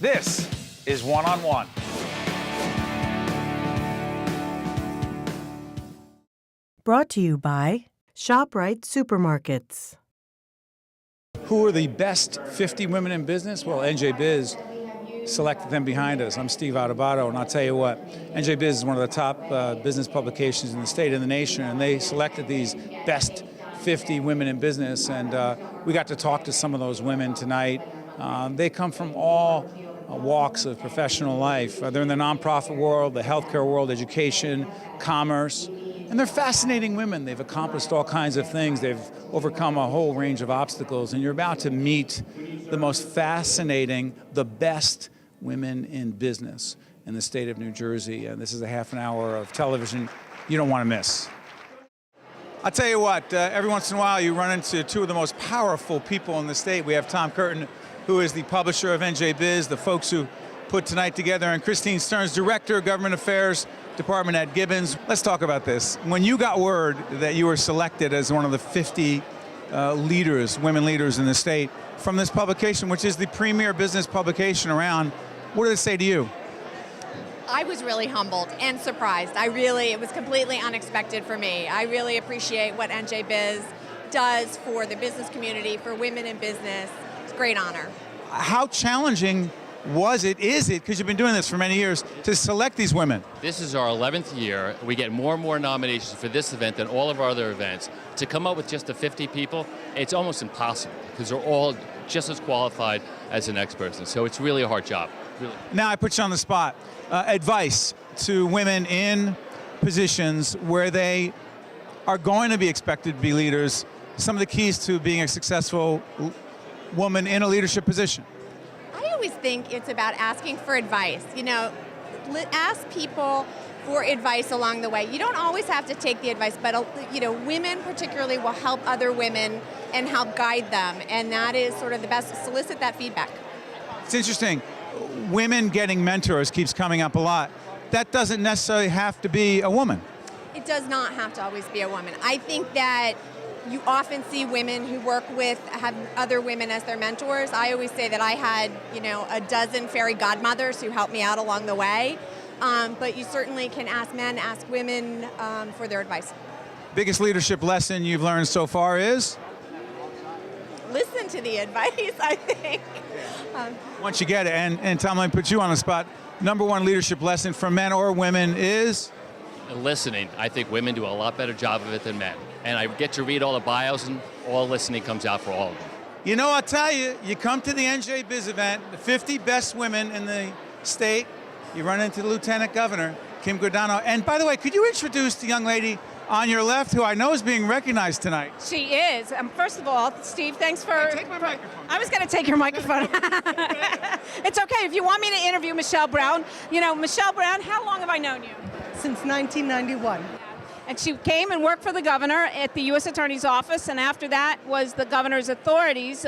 This is One on One. Brought to you by ShopRite Supermarkets. Who are the best 50 women in business? Well, NJBIZ selected them behind us. I'm Steve Adubato, and I'll tell you what, NJBIZ is one of the top business publications in the state and the nation, and they selected these best 50 women in business, and we got to talk to some of those women tonight. They come from all walks of professional life. They're in the nonprofit world, the healthcare world, education, commerce, and they're fascinating women. They've accomplished all kinds of things. They've overcome a whole range of obstacles, and you're about to meet the most fascinating, the best women in business in the state of New Jersey. And this is a half an hour of television you don't want to miss. I'll tell you what, every once in a while you run into two of the most powerful people in the state. We have Tom Curtin, who is the publisher of NJBIZ, the folks who put tonight together, and Christine Stearns, Director of Government Affairs Department at Gibbons. Let's talk about this. When you got word that you were selected as one of the 50 leaders, women leaders in the state, from this publication, which is the premier business publication around, what did it say to you? I was really humbled and surprised. It was completely unexpected for me. I really appreciate what NJBIZ does for the business community, for women in business. It's a great honor. How challenging is it, because you've been doing this for many years, to select these women? This is our 11th year. We get more and more nominations for this event than all of our other events. To come up with just the 50 people, it's almost impossible, because they're all just as qualified as the next person. So it's really a hard job. Really. Now I put you on the spot. Advice to women in positions where they are going to be expected to be leaders, some of the keys to being a successful woman in a leadership position. I always think it's about asking for advice. You know, ask people for advice along the way. You don't always have to take the advice, but women particularly will help other women and help guide them, and that is sort of the best. Solicit that feedback. It's interesting. Women getting mentors keeps coming up a lot. That doesn't necessarily have to be a woman. It does not have to always be a woman. I think that you often see women who have other women as their mentors. I always say that I had, a dozen fairy godmothers who helped me out along the way. But you certainly can ask men, ask women for their advice. Biggest leadership lesson you've learned so far is? Listen to the advice, I think. Once you get it, and Tom, let me put you on the spot. Number one leadership lesson for men or women is? Listening. I think women do a lot better job of it than men. And I get to read all the bios, and all listening comes out for all of them. You know, I'll tell you, you come to the NJBIZ event, the 50 best women in the state, you run into the Lieutenant Governor, Kim Guadagno. And by the way, could you introduce the young lady on your left, who I know is being recognized tonight? She is. First of all, Steve, thanks for... Take my microphone. I was going to take your microphone. It's okay. If you want me to interview Michelle Brown, Michelle Brown, how long have I known you? Since 1991. And she came and worked for the governor at the U.S. Attorney's Office, and after that was the governor's authorities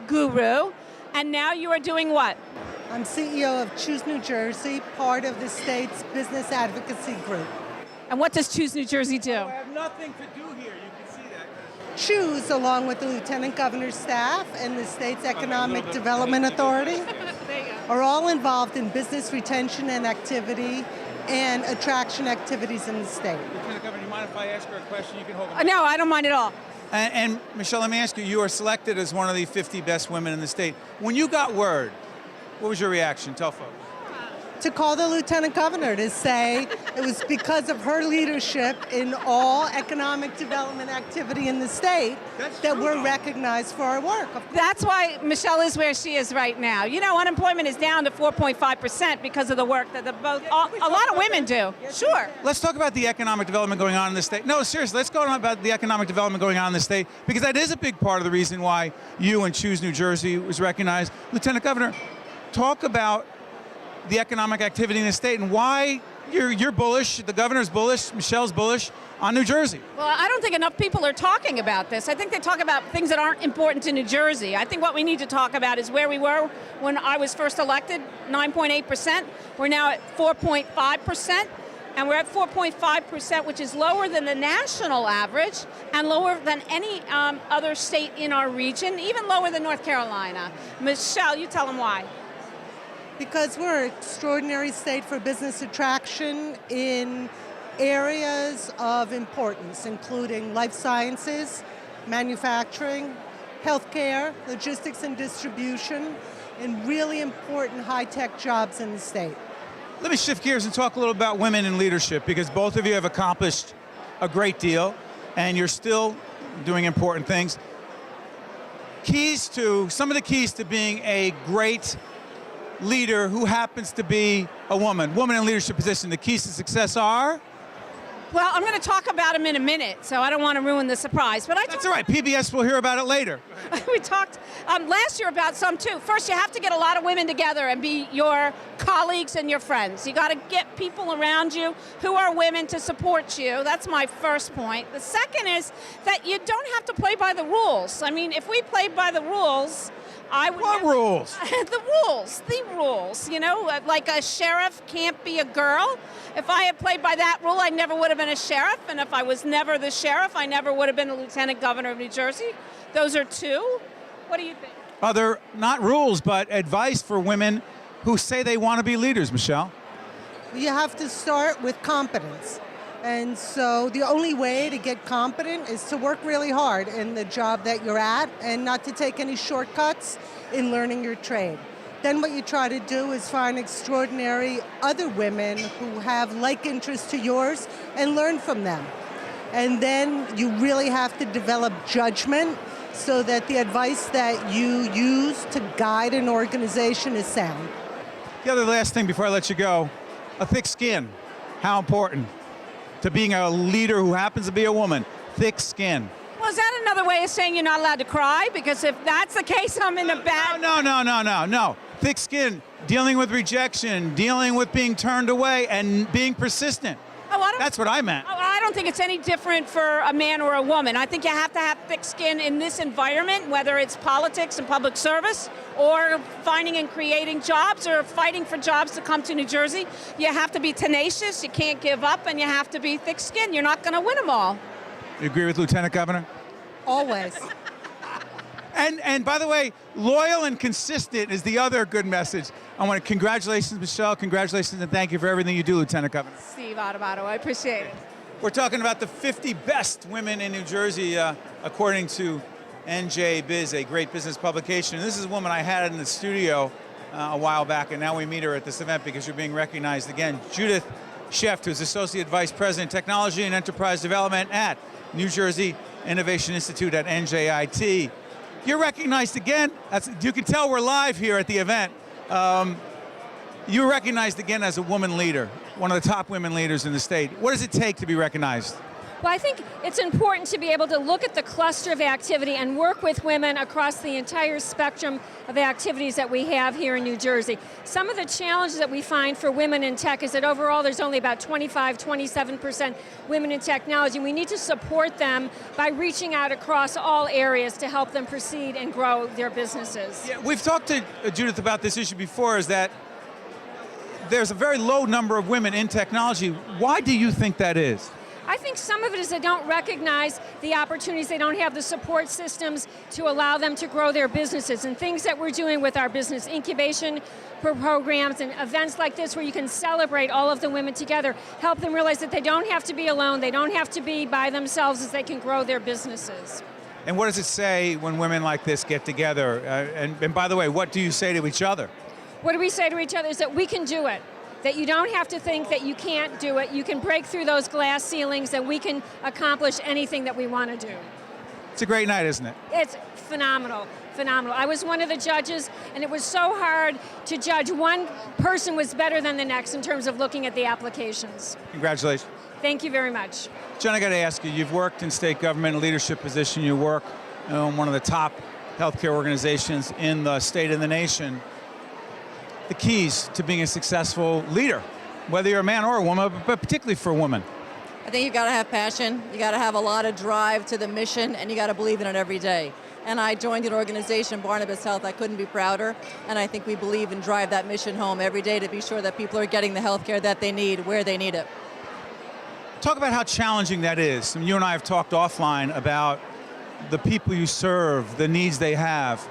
guru. And now you are doing what? I'm CEO of Choose New Jersey, part of the state's business advocacy group. And what does Choose New Jersey do? I have nothing to do here, you can see that. Choose, along with the Lieutenant Governor's staff and the state's Economic Development Authority, are all involved in business retention and activity and attraction activities in the state. Lieutenant Governor, do you mind if I ask her a question? You can hold it. No, I don't mind at all. And Michelle, let me ask you, you are selected as one of the 50 best women in the state. When you got word, what was your reaction? Tell folks. To call the Lieutenant Governor to say it was because of her leadership in all economic development activity in the state that we're recognized for our work. That's why Michelle is where she is right now. Unemployment is down to 4.5% because of the work that a lot of women do. Sure. Let's talk about the economic development going on in the state. No, seriously, let's go on about the economic development going on in the state, because that is a big part of the reason why you and Choose New Jersey was recognized. Lieutenant Governor, talk about the economic activity in the state and why you're bullish, the governor's bullish, Michelle's bullish on New Jersey. Well, I don't think enough people are talking about this. I think they talk about things that aren't important to New Jersey. I think what we need to talk about is where we were when I was first elected, 9.8%. We're now at 4.5%. And we're at 4.5%, which is lower than the national average and lower than any other state in our region, even lower than North Carolina. Michelle, you tell them why. Because we're an extraordinary state for business attraction in areas of importance, including life sciences, manufacturing, healthcare, logistics and distribution, and really important high-tech jobs in the state. Let me shift gears and talk a little about women in leadership, because both of you have accomplished a great deal and you're still doing important things. Some of the keys to being a great leader who happens to be a woman in leadership position, the keys to success are? Well, I'm going to talk about them in a minute, so I don't want to ruin the surprise. But That's all right, PBS will hear about it later. We talked last year about some too. First, you have to get a lot of women together and be your colleagues and your friends. You got to get people around you who are women to support you. That's my first point. The second is that you don't have to play by the rules. I mean, if we played by the rules, I would. What rules? The rules. You know, like a sheriff can't be a girl. If I had played by that rule, I never would have been a sheriff. And if I was never the sheriff, I never would have been the lieutenant governor of New Jersey. Those are two. What do you think? Other, not rules, but advice for women who say they want to be leaders, Michelle. You have to start with competence. And so the only way to get competent is to work really hard in the job that you're at and not to take any shortcuts in learning your trade. Then what you try to do is find extraordinary other women who have like interests to yours and learn from them. And then you really have to develop judgment so that the advice that you use to guide an organization is sound. The other last thing before I let you go, a thick skin. How important to being a leader who happens to be a woman? Thick skin. Well, is that another way of saying you're not allowed to cry? Because if that's the case, I'm in a bad... No. Thick skin, dealing with rejection, dealing with being turned away, and being persistent. That's what I meant. I don't think it's any different for a man or a woman. I think you have to have thick skin in this environment, whether it's politics and public service, or finding and creating jobs, or fighting for jobs to come to New Jersey. You have to be tenacious, you can't give up, and you have to be thick-skinned. You're not going to win them all. You agree with Lieutenant Governor? Always. And by the way, loyal and consistent is the other good message. I want to congratulations, Michelle. Congratulations and thank you for everything you do, Lieutenant Governor. Steve Adubato, I appreciate it. We're talking about the 50 best women in New Jersey, according to NJBIZ, a great business publication. And this is a woman I had in the studio a while back, and now we meet her at this event because you're being recognized again. Judith Sheft, who's Associate Vice President, Technology and Enterprise Development at New Jersey Innovation Institute at NJIT. You're recognized again. You can tell we're live here at the event. You're recognized again as a woman leader, one of the top women leaders in the state. What does it take to be recognized? Well, I think it's important to be able to look at the cluster of activity and work with women across the entire spectrum of activities that we have here in New Jersey. Some of the challenges that we find for women in tech is that overall there's only about 27% women in technology. We need to support them by reaching out across all areas to help them proceed and grow their businesses. Yeah, we've talked to Judith about this issue before, is that there's a very low number of women in technology. Why do you think that is? I think some of it is they don't recognize the opportunities, they don't have the support systems to allow them to grow their businesses, and things that we're doing with our business incubation programs and events like this where you can celebrate all of the women together, help them realize that they don't have to be alone, they don't have to be by themselves as they can grow their businesses. And what does it say when women like this get together? And by the way, what do you say to each other? What do we say to each other is that we can do it. That you don't have to think that you can't do it. You can break through those glass ceilings, and we can accomplish anything that we want to do. It's a great night, isn't it? It's phenomenal, phenomenal. I was one of the judges, and it was so hard to judge. One person was better than the next in terms of looking at the applications. Congratulations. Thank you very much. John, I got to ask you, you've worked in state government, a leadership position. You work in one of the top healthcare organizations in the state and the nation. The keys to being a successful leader, whether you're a man or a woman, but particularly for women? I think you've got to have passion, you got to have a lot of drive to the mission, and you got to believe in it every day. And I joined an organization, Barnabas Health, I couldn't be prouder, and I think we believe and drive that mission home every day to be sure that people are getting the health care that they need, where they need it. Talk about how challenging that is. And you and I have talked offline about the people you serve, the needs they have.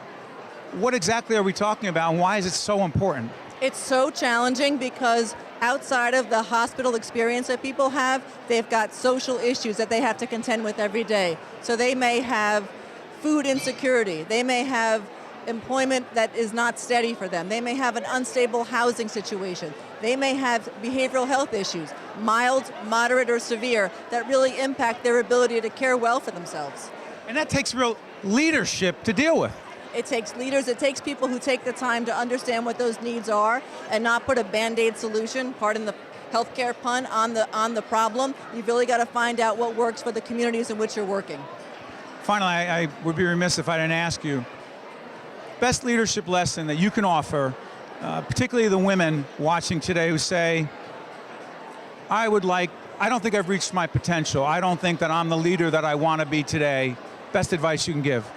What exactly are we talking about, and why is it so important? It's so challenging because outside of the hospital experience that people have, they've got social issues that they have to contend with every day. So they may have food insecurity. They may have employment that is not steady for them. They may have an unstable housing situation. They may have behavioral health issues, mild, moderate, or severe, that really impact their ability to care well for themselves. And that takes real leadership to deal with. It takes leaders, it takes people who take the time to understand what those needs are and not put a Band-Aid solution, pardon the healthcare pun, on the problem. You've really got to find out what works for the communities in which you're working. Finally, I would be remiss if I didn't ask you, best leadership lesson that you can offer, particularly the women watching today who say, I don't think I've reached my potential. I don't think that I'm the leader that I want to be today. Best advice you can give?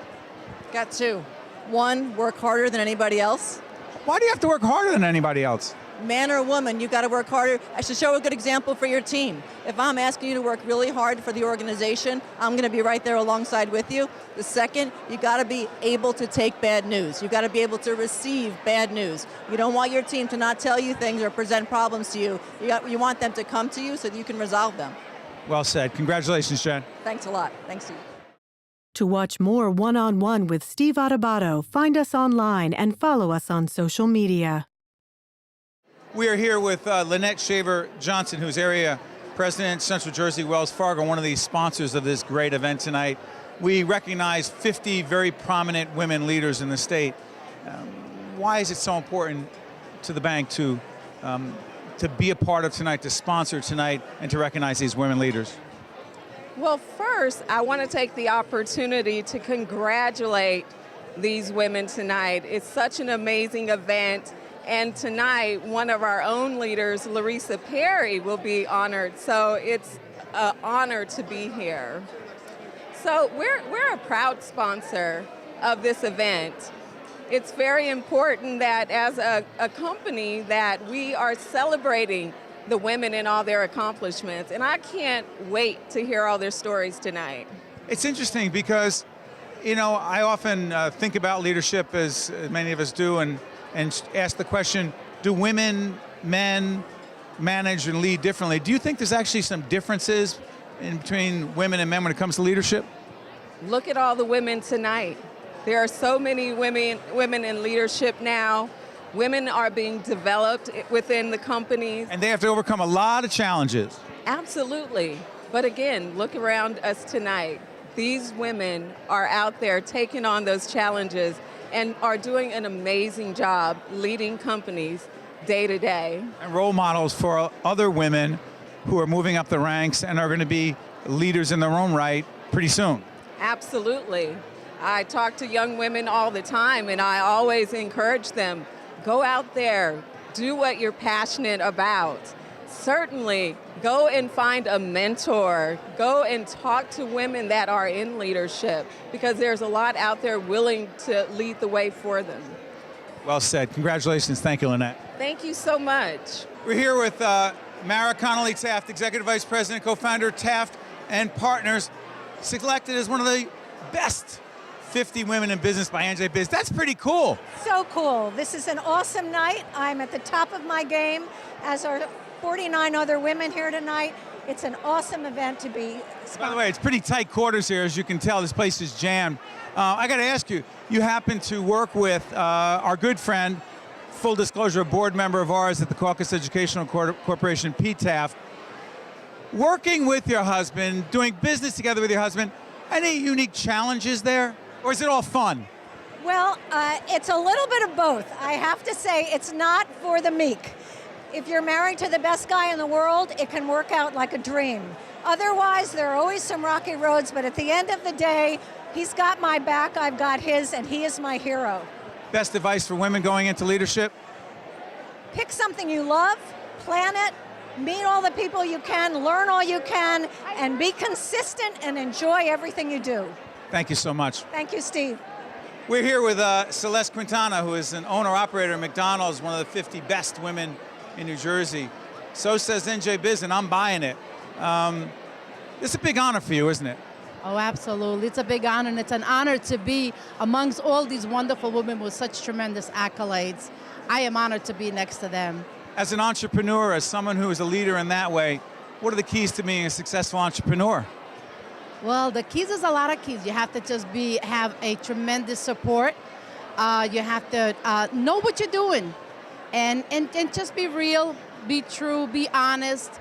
Got two. One, work harder than anybody else. Why do you have to work harder than anybody else? Man or woman, you've got to work harder. I should show a good example for your team. If I'm asking you to work really hard for the organization, I'm going to be right there alongside with you. The second, you've got to be able to take bad news. You've got to be able to receive bad news. You don't want your team to not tell you things or present problems to you. You want them to come to you so that you can resolve them. Well said. Congratulations, Jen. Thanks a lot. Thanks, Steve. To watch more one-on-one with Steve Adubato, find us online and follow us on social media. We are here with Lynette Shaver-Johnson, who's area president, Central Jersey Wells Fargo, one of the sponsors of this great event tonight. We recognize 50 very prominent women leaders in the state. Why is it so important to the bank to be a part of tonight, to sponsor tonight, and to recognize these women leaders? Well, first, I want to take the opportunity to congratulate these women tonight. It's such an amazing event. And tonight, one of our own leaders, Larissa Perry, will be honored. So it's an honor to be here. So we're a proud sponsor of this event. It's very important that as a company that we are celebrating the women and all their accomplishments. And I can't wait to hear all their stories tonight. It's interesting because, you know, I often think about leadership, as many of us do, and ask the question, do women, men manage and lead differently? Do you think there's actually some differences in between women and men when it comes to leadership? Look at all the women tonight. There are so many women in leadership now. Women are being developed within the companies. And they have to overcome a lot of challenges. Absolutely. But again, look around us tonight. These women are out there taking on those challenges and are doing an amazing job leading companies day to day. And role models for other women who are moving up the ranks and are going to be leaders in their own right pretty soon. Absolutely. I talk to young women all the time, and I always encourage them, go out there, do what you're passionate about. Certainly, go and find a mentor. Go and talk to women that are in leadership, because there's a lot out there willing to lead the way for them. Well said. Congratulations. Thank you, Lynette. Thank you so much. We're here with Mara Connolly Taft, Executive Vice President, co-founder, Taft and Partners, selected as one of the best 50 women in business by NJBIZ. That's pretty cool. So cool. This is an awesome night. I'm at the top of my game, as are 49 other women here tonight. It's an awesome event to be sponsored. By the way, it's pretty tight quarters here. As you can tell, this place is jammed. I got to ask you, you happen to work with our good friend, full disclosure, a board member of ours at the Caucus Educational Corporation, Pete Taft. Working with your husband, doing business together with your husband, any unique challenges there? Or is it all fun? Well, it's a little bit of both. I have to say, it's not for the meek. If you're married to the best guy in the world, it can work out like a dream. Otherwise, there are always some rocky roads, but at the end of the day, he's got my back, I've got his, and he is my hero. Best advice for women going into leadership? Pick something you love, plan it, meet all the people you can, learn all you can, and be consistent and enjoy everything you do. Thank you so much. Thank you, Steve. We're here with Celeste Quintana, who is an owner-operator at McDonald's, one of the 50 best women in New Jersey. So says NJBIZ, and I'm buying it. It's a big honor for you, isn't it? Oh, absolutely. It's a big honor, and it's an honor to be amongst all these wonderful women with such tremendous accolades. I am honored to be next to them. As an entrepreneur, as someone who is a leader in that way, what are the keys to being a successful entrepreneur? Well, the keys is a lot of keys. You have to just have a tremendous support. You have to know what you're doing, and just be real, be true, be honest,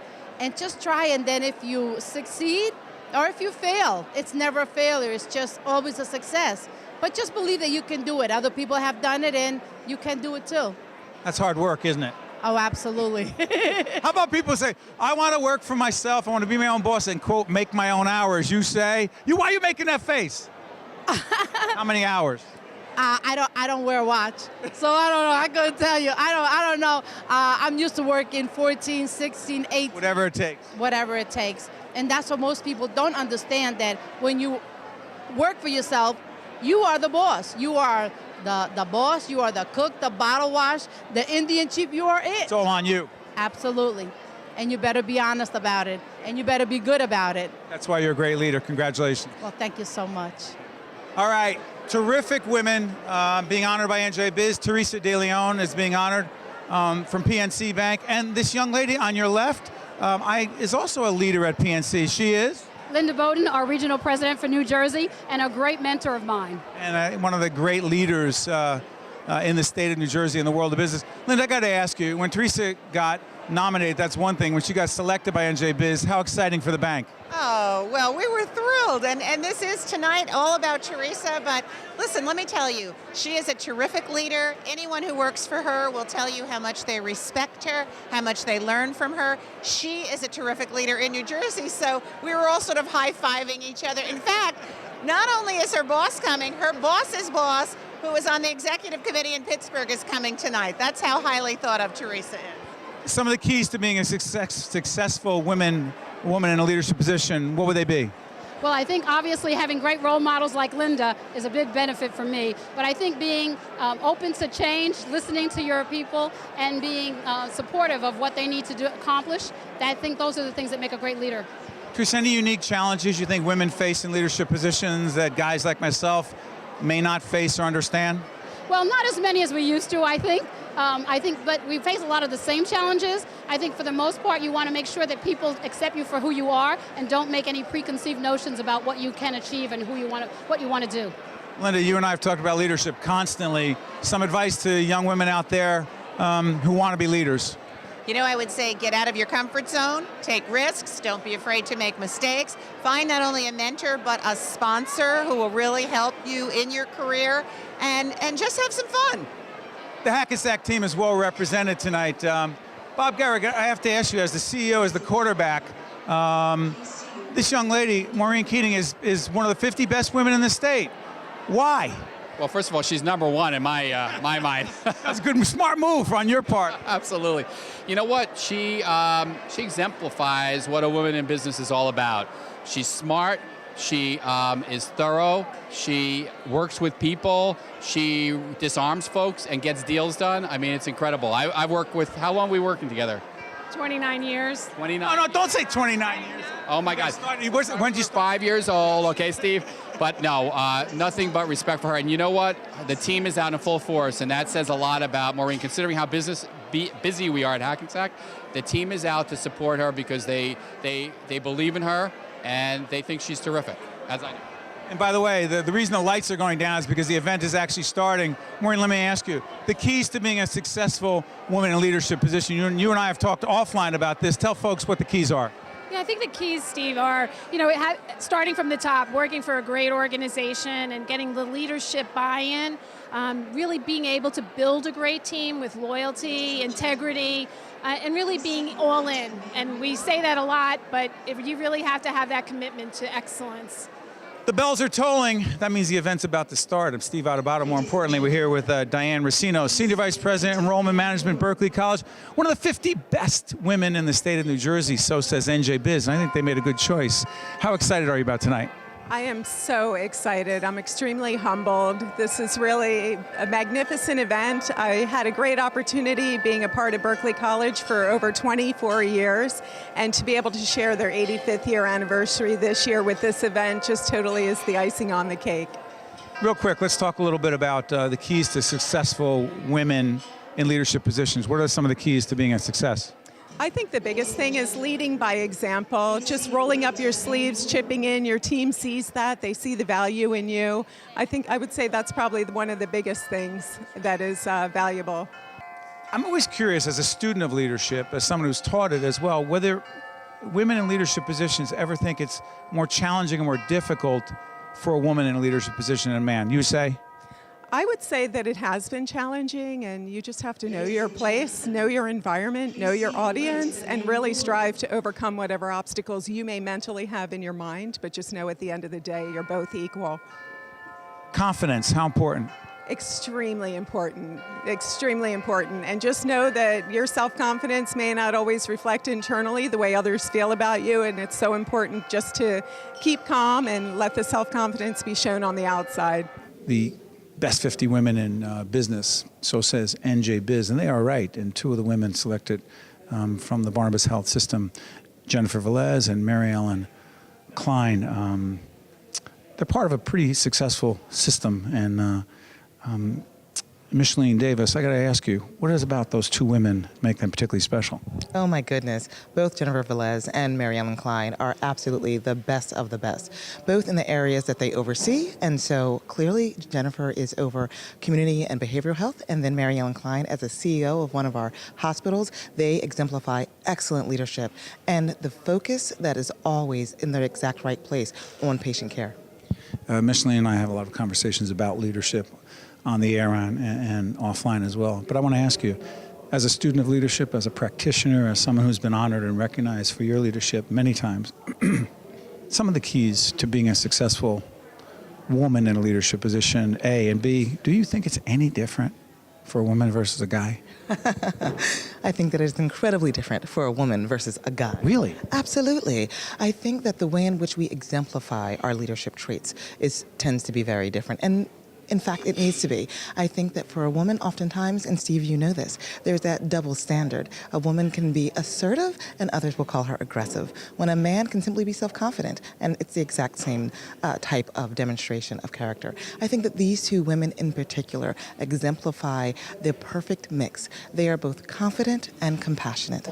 and just try. And then if you succeed or if you fail, it's never a failure. It's just always a success. But just believe that you can do it. Other people have done it, and you can do it too. That's hard work, isn't it? Oh, absolutely. How about people say, I want to work for myself, I want to be my own boss and, quote, make my own hours. You say, why are you making that face? How many hours? I don't wear a watch, so I don't know. I couldn't tell you. I don't know. I'm used to working 14, 16, 18. Whatever it takes. Whatever it takes. And that's what most people don't understand, that when you work for yourself, you are the boss. You are the boss, you are the cook, the bottle wash, the Indian chief, you are it. It's all on you. Absolutely. And you better be honest about it, and you better be good about it. That's why you're a great leader. Congratulations. Well, thank you so much. All right, terrific women being honored by NJBIZ. Teresa De Leon is being honored from PNC Bank. And this young lady on your left is also a leader at PNC. She is? Linda Bowden, our regional president for New Jersey, and a great mentor of mine. And one of the great leaders in the state of New Jersey in the world of business. Linda, I got to ask you, when Teresa got nominated, that's one thing. When she got selected by NJBIZ, how exciting for the bank? Oh, well, we were thrilled. And this is tonight all about Teresa. But listen, let me tell you, she is a terrific leader. Anyone who works for her will tell you how much they respect her, how much they learn from her. She is a terrific leader in New Jersey. So we were all sort of high-fiving each other. In fact, not only is her boss coming, her boss's boss, who is on the executive committee in Pittsburgh, is coming tonight. That's how highly thought of Teresa is. Some of the keys to being a successful woman in a leadership position, what would they be? Well, I think obviously having great role models like Linda is a big benefit for me, but I think being open to change, listening to your people, and being supportive of what they need to accomplish, I think those are the things that make a great leader. Teresa, any unique challenges you think women face in leadership positions that guys like myself may not face or understand? Well, not as many as we used to, I think. But we face a lot of the same challenges. I think for the most part, you want to make sure that people accept you for who you are and don't make any preconceived notions about what you can achieve and what you want to do. Linda, you and I have talked about leadership constantly. Some advice to young women out there who want to be leaders. You know, I would say get out of your comfort zone, take risks, don't be afraid to make mistakes. Find not only a mentor, but a sponsor who will really help you in your career, and just have some fun. The Hackensack team is well represented tonight. Bob Garrick, I have to ask you, as the CEO, as the quarterback, this young lady, Maureen Keating, is one of the 50 best women in the state. Why? Well, first of all, she's number one in my mind. That's a good, smart move on your part. Absolutely. You know what? She exemplifies what a woman in business is all about. She's smart. She is thorough. She works with people. She disarms folks and gets deals done. I mean, it's incredible. I work with, how long are we working together? 29 years. 29. No, don't say 29 years. Oh my God. When you 5 years old, okay, Steve? But no, nothing but respect for her. And you know what? The team is out in full force, and that says a lot about Maureen. Considering how busy we are at Hackensack, the team is out to support her because they believe in her, and they think she's terrific, as I do. And by the way, the reason the lights are going down is because the event is actually starting. Maureen, let me ask you, the keys to being a successful woman in a leadership position, you and I have talked offline about this. Tell folks what the keys are. Yeah, I think the keys, Steve, are, starting from the top, working for a great organization and getting the leadership buy-in, really being able to build a great team with loyalty, integrity, and really being all in. And we say that a lot, but you really have to have that commitment to excellence. The bells are tolling. That means the event's about to start. I'm Steve Adubato. More importantly, we're here with Diane Racino, Senior Vice President, Enrollment Management, Berkeley College. One of the 50 best women in the state of New Jersey, so says NJBIZ, and I think they made a good choice. How excited are you about tonight? I am so excited. I'm extremely humbled. This is really a magnificent event. I had a great opportunity being a part of Berkeley College for over 24 years, and to be able to share their 85th year anniversary this year with this event just totally is the icing on the cake. Real quick, let's talk a little bit about the keys to successful women in leadership positions? What are some of the keys to being a success? I think the biggest thing is leading by example, just rolling up your sleeves, chipping in. Your team sees that. They see the value in you. I would say that's probably one of the biggest things that is valuable. I'm always curious, as a student of leadership, as someone who's taught it as well, whether women in leadership positions ever think it's more challenging and more difficult for a woman in a leadership position than a man. You say? I would say that it has been challenging, and you just have to know your place, know your environment, know your audience, and really strive to overcome whatever obstacles you may mentally have in your mind, but just know at the end of the day, you're both equal. Confidence, how important? Extremely important, extremely important. And just know that your self-confidence may not always reflect internally the way others feel about you, and it's so important just to keep calm and let the self-confidence be shown on the outside. The best 50 women in business, so says NJBIZ, and they are right. And two of the women selected from the Barnabas Health System, Jennifer Velez and Mary Ellen Klein, they're part of a pretty successful system. And Micheline Davis, I got to ask you, what is about those two women make them particularly special? Oh my goodness. Both Jennifer Velez and Mary Ellen Klein are absolutely the best of the best, both in the areas that they oversee. And so clearly Jennifer is over community and behavioral health, and then Mary Ellen Klein as a CEO of one of our hospitals. They exemplify excellent leadership and the focus that is always in the exact right place on patient care. Micheline and I have a lot of conversations about leadership on the air and offline as well. But I want to ask you, as a student of leadership, as a practitioner, as someone who's been honored and recognized for your leadership many times, some of the keys to being a successful woman in a leadership position, A, and B, do you think it's any different for a woman versus a guy? I think that it's incredibly different for a woman versus a guy. Really? Absolutely. I think that the way in which we exemplify our leadership traits tends to be very different. And in fact, it needs to be. I think that for a woman, oftentimes, and Steve, you know this, there's that double standard. A woman can be assertive, and others will call her aggressive, when a man can simply be self-confident, and it's the exact same type of demonstration of character. I think that these two women in particular exemplify the perfect mix. They are both confident and compassionate.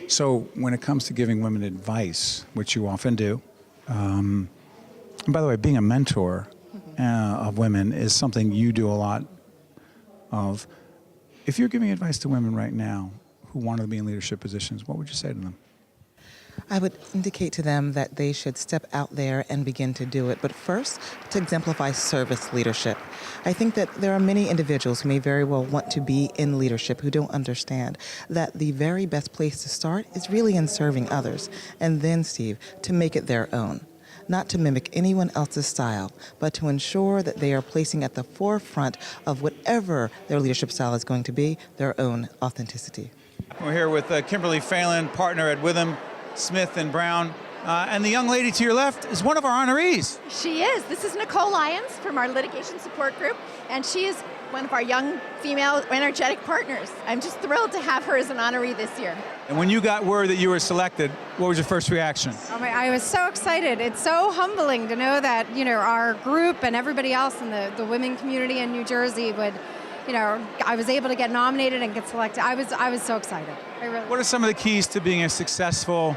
So when it comes to giving women advice, which you often do, and by the way, being a mentor of women is something you do a lot of. If you're giving advice to women right now who want to be in leadership positions, what would you say to them? I would indicate to them that they should step out there and begin to do it, but first to exemplify service leadership. I think that there are many individuals who may very well want to be in leadership who don't understand that the very best place to start is really in serving others, and then, Steve, to make it their own. Not to mimic anyone else's style, but to ensure that they are placing at the forefront of whatever their leadership style is going to be, their own authenticity. We're here with Kimberly Phelan, partner at Witham, Smith & Brown. And the young lady to your left is one of our honorees. She is. This is Nicole Lyons from our litigation support group, and she is one of our young female energetic partners. I'm just thrilled to have her as an honoree this year. And when you got word that you were selected, what was your first reaction? I was so excited. It's so humbling to know that, our group and everybody else in the women community in New Jersey would, I was able to get nominated and get selected. I was so excited. What are some of the keys to being a successful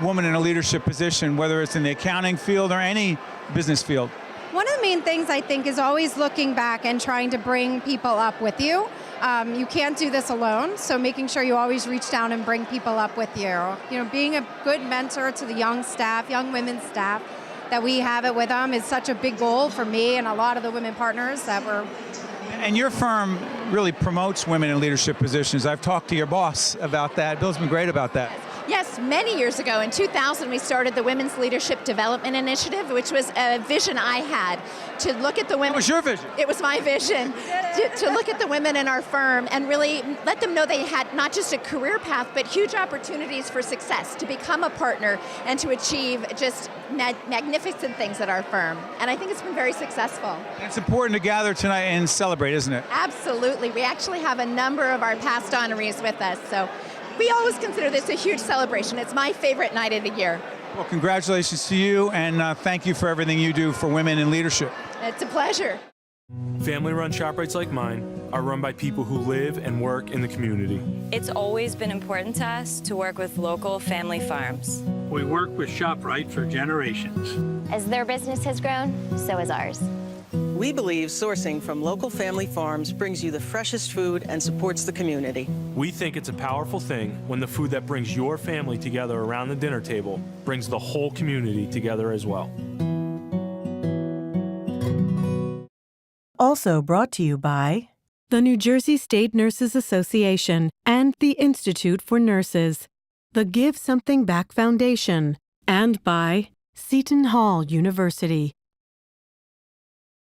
woman in a leadership position, whether it's in the accounting field or any business field? One of the main things I think is always looking back and trying to bring people up with you. You can't do this alone, so making sure you always reach down and bring people up with you. Being a good mentor to the young staff, young women's staff that we have at Witham is such a big goal for me and a lot of the women partners that we're. And your firm really promotes women in leadership positions. I've talked to your boss about that. Bill's been great about that. Yes, many years ago, in 2000, we started the Women's Leadership Development Initiative, which was a vision I had to look at the women. What was your vision? It was my vision, to look at the women in our firm and really let them know they had not just a career path, but huge opportunities for success, to become a partner and to achieve just magnificent things at our firm. And I think it's been very successful. And it's important to gather tonight and celebrate, isn't it? Absolutely. We actually have a number of our past honorees with us, so we always consider this a huge celebration. It's my favorite night of the year. Well, congratulations to you, and thank you for everything you do for women in leadership. It's a pleasure. Family-run ShopRites like mine are run by people who live and work in the community. It's always been important to us to work with local family farms. We work with ShopRite for generations. As their business has grown, so has ours. We believe sourcing from local family farms brings you the freshest food and supports the community. We think it's a powerful thing when the food that brings your family together around the dinner table brings the whole community together as well. Also brought to you by the New Jersey State Nurses Association and the Institute for Nurses, the Give Something Back Foundation, and by Seton Hall University.